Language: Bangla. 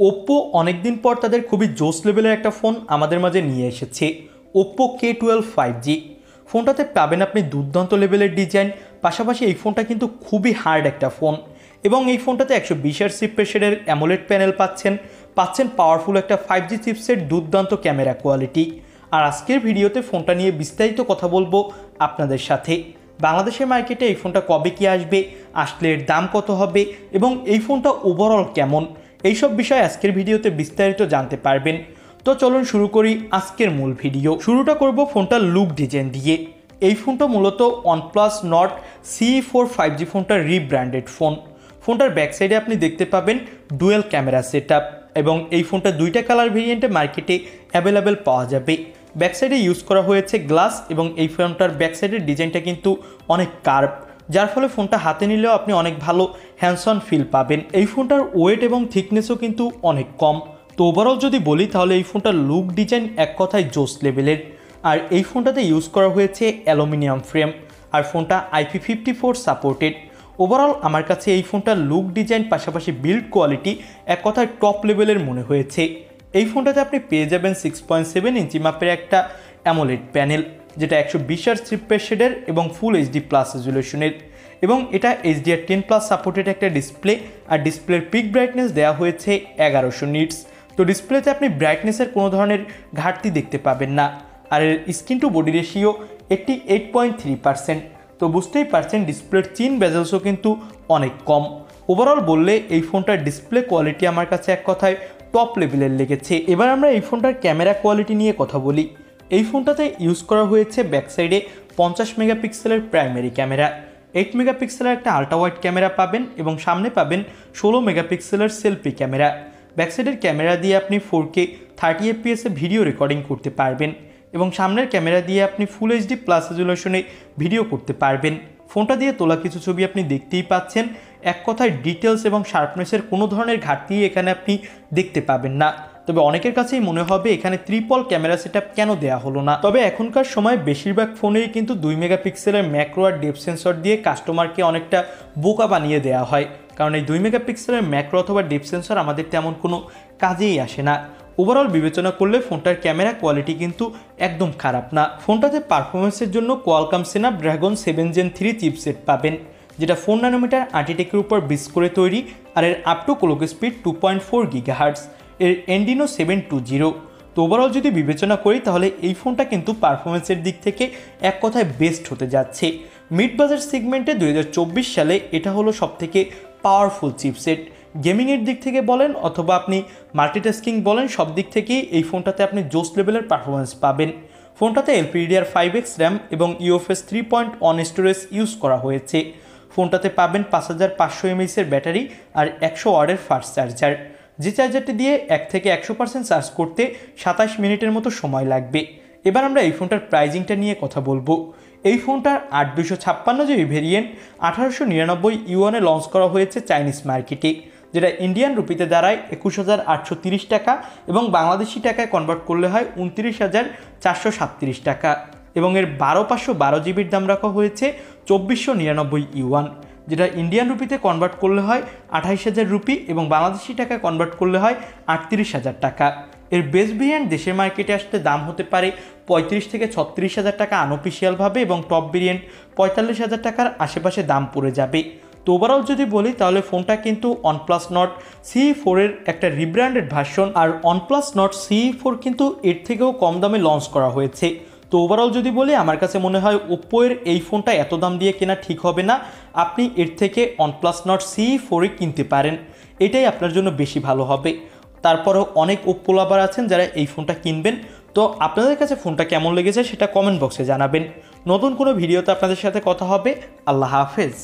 ওপ্পো অনেকদিন পর তাদের খুবই জোস লেভেলের একটা ফোন আমাদের মাঝে নিয়ে এসেছে, ওপ্পো K12 5G। ফোনটাতে পাবেন আপনি দুর্দান্ত লেভেলের ডিজাইন, পাশাপাশি এই ফোনটা কিন্তু খুবই হার্ড একটা ফোন এবং এই ফোনটাতে 120Hz রিফ্রেশের অ্যামোলেড প্যানেল পাচ্ছেন পাওয়ারফুল একটা 5G চিপসেট, দুর্দান্ত ক্যামেরা কোয়ালিটি। আর আজকের ভিডিওতে ফোনটা নিয়ে বিস্তারিত কথা বলবো আপনাদের সাথে। বাংলাদেশের মার্কেটে এই ফোনটা কবে কি আসবে, আসলে এর দাম কত হবে এবং এই ফোনটা ওভারঅল কেমন, এইসব বিষয় আজকের ভিডিওতে বিস্তারিত জানতে পারবেন। তো চলুন শুরু করি আজকের মূল ভিডিও। শুরুটা করব ফোনটার লুক ডিজাইন দিয়ে। এই ফোনটা মূলত OnePlus Nord CE4 5G ফোনটার রিব্র্যান্ডেড ফোন। ফোনটার ব্যাক সাইডে আপনি দেখতে পাবেন ডুয়েল ক্যামেরা সেটআপ এবং এই ফোনটা দুইটা কালার ভেরিয়েন্টে মার্কেটে অ্যাভেলেবেল পাওয়া যাবে। ব্যাক সাইডে ইউজ করা হয়েছে গ্লাস এবং এই ফোনটার ব্যাক সাইডের ডিজাইনটা কিন্তু অনেক কার্ভ, যার ফলে ফোনটা হাতে নিলেও আপনি অনেক ভালো হ্যান্ডসন ফিল পাবেন। এই ফোনটার ওয়েট এবং থিকনেসও কিন্তু অনেক কম। তো ওভারঅল যদি বলি তাহলে এই ফোনটার লুক ডিজাইন এক কথায় জোস লেভেলের। আর এই ফোনটাতে ইউজ করা হয়েছে অ্যালুমিনিয়াম ফ্রেম, আর ফোনটা IP54 সাপোর্টেড। ওভারঅল আমার কাছে এই ফোনটার লুক ডিজাইন পাশাপাশি বিল্ড কোয়ালিটি এক কথায় টপ লেভেলের মনে হয়েছে। এই ফোনটাতে আপনি পেয়ে যাবেন 6.7 ইঞ্চি মাপের একটা অ্যামোলেড প্যানেল, যেটা 120Hz রিফ্রেশের এবং ফুল HD+ রেজুলেশনের, এবং এটা HDR10+ সাপোর্টেড একটা ডিসপ্লে। আর ডিসপ্লের পিক ব্রাইটনেস দেওয়া হয়েছে 1100 নিটস। তো ডিসপ্লেতে আপনি ব্রাইটনেসের কোনো ধরনের ঘাটতি দেখতে পাবেন না। আর এর স্ক্রিন টু বডি রেশিও 88.3%। তো বুঝতেই পারছেন ডিসপ্লের চিন বেজেলসও কিন্তু অনেক কম। ওভারঅল বললে এই ফোনটার ডিসপ্লে কোয়ালিটি আমার কাছে এক কথায় টপ লেভেলের লেগেছে। এবার আমরা এই ফোনটার ক্যামেরা কোয়ালিটি নিয়ে কথা বলি। এই ফোনটাতে ইউজ করা হয়েছে ব্যাক সাইডে 50 মেগাপিক্সেলের প্রাইমারি ক্যামেরা, 8 মেগাপিক্সেলের একটা আল্ট্রা ওয়াইড ক্যামেরা পাবেন এবং সামনে পাবেন 16 মেগাপিক্সেলের সেলফি ক্যামেরা। ব্যাক সাইডের ক্যামেরা দিয়ে আপনি 4K 30 FPS ভিডিও রেকর্ডিং করতে পারবেন এবং সামনের ক্যামেরা দিয়ে আপনি ফুল HD+ রেজুলেশনে ভিডিও করতে পারবেন। ফোনটা দিয়ে তোলা কিছু ছবি আপনি দেখতেই পাচ্ছেন, এক কথায় ডিটেলস এবং শার্পনেসের কোনো ধরনের ঘাটতি এখানে আপনি দেখতে পাবেন না। তবে অনেকের কাছেই মনে হবে এখানে ট্রিপল ক্যামেরা সেটআপ কেন দেওয়া হলো না। তবে এখনকার সময় বেশিরভাগ ফোনেই কিন্তু 2 মেগাপিক্সেলের ম্যাক্রো আর ডেপথ সেন্সর দিয়ে কাস্টমারকে অনেকটা বোকা বানিয়ে দেওয়া হয়, কারণ এই 2 মেগাপিক্সেলের ম্যাক্রো অথবা ডেপথ সেন্সর আমাদের তেমন কোনো কাজেই আসে না। ওভারঅল বিবেচনা করলে ফোনটার ক্যামেরা কোয়ালিটি কিন্তু একদম খারাপ না। ফোনটাতে পারফরমেন্সের জন্য কোয়ালকম স্ন্যাপড্রাগন 7 Gen 3 চিপসেট পাবেন, যেটা 4 ন্যানোমিটার আর্কিটেক্টের উপর বেস করে তৈরি। আর এর up to clock speed 2.4 GHz, এর Adreno 720। তো ওভারঅল যদি বিবেচনা করি তাহলে এই ফোনটা কিন্তু পারফরমেন্সের দিক থেকে এক কথায় বেস্ট হতে যাচ্ছে। মিড বাজেট সেগমেন্টে 2024 সালে এটা হলো সবথেকে পাওয়ারফুল চিপসেট। গেমিংয়ের দিক থেকে বলেন অথবা আপনি মাল্টিটাস্কিং বলেন, সব দিক থেকেই এই ফোনটাতে আপনি জোস লেভেলের পারফরমেন্স পাবেন। ফোনটাতে LPDDR5X র্যাম এবং UFS 3.1 স্টোরেজ ইউজ করা হয়েছে। ফোনটাতে পাবেন 5500 mAh এর ব্যাটারি আর 100 ওয়াটের ফাস্ট চার্জার, যে চার্জারটি দিয়ে 1 থেকে 100% চার্জ করতে 27 মিনিটের মতো সময় লাগবে। এবার আমরা এই ফোনটার প্রাইজিংটা নিয়ে কথা বলবো। এই ফোনটার 8256GB ভেরিয়েন্ট 1899 ইউয়ানে লঞ্চ করা হয়েছে চাইনিজ মার্কেটে, যেটা ইন্ডিয়ান রুপিতে দাঁড়ায় 21,830 টাকা এবং বাংলাদেশি টাকায় কনভার্ট করলে হয় 29,437 টাকা। এবং এর 12512GBর দাম রাখা হয়েছে 2499 ইউয়ান, যেটা ইন্ডিয়ান রুপিতে কনভার্ট করলে হয় 28,000 রুপি এবং বাংলাদেশি টাকায় কনভার্ট করলে হয় 38,000 টাকা। এর বেস ভেরিয়েন্ট দেশের মার্কেটে আসতে দাম হতে পারে 35 থেকে 36,000 টাকা আনঅফিসিয়ালভাবে এবং টপ ভেরিয়েন্ট 45,000 টাকার আশেপাশে দাম পড়ে যাবে। তো ওভারঅল যদি বলি তাহলে ফোনটা কিন্তু OnePlus Nord CE4 এর একটা রিব্র্যান্ডেড ভার্সন, আর OnePlus Nord CE4 কিন্তু এর থেকেও কম দামে লঞ্চ করা হয়েছে। তো ওভারঅল যদি বলি আমার কাছে মনে হয় ওপ্পো এর এই ফোনটা এত দাম দিয়ে কেনা ঠিক হবে না। আপনি এর থেকে OnePlus Nord CE4 কিনতে পারেন, এটাই আপনার জন্য বেশি ভালো হবে। তারপরেও অনেক ওপ্পো লাভার আছেন যারা এই ফোনটা কিনবেন। তো আপনাদের কাছে ফোনটা কেমন লেগেছে সেটা কমেন্ট বক্সে জানাবেন। নতুন কোনো ভিডিওতে আপনাদের সাথে কথা হবে। আল্লাহ হাফেজ।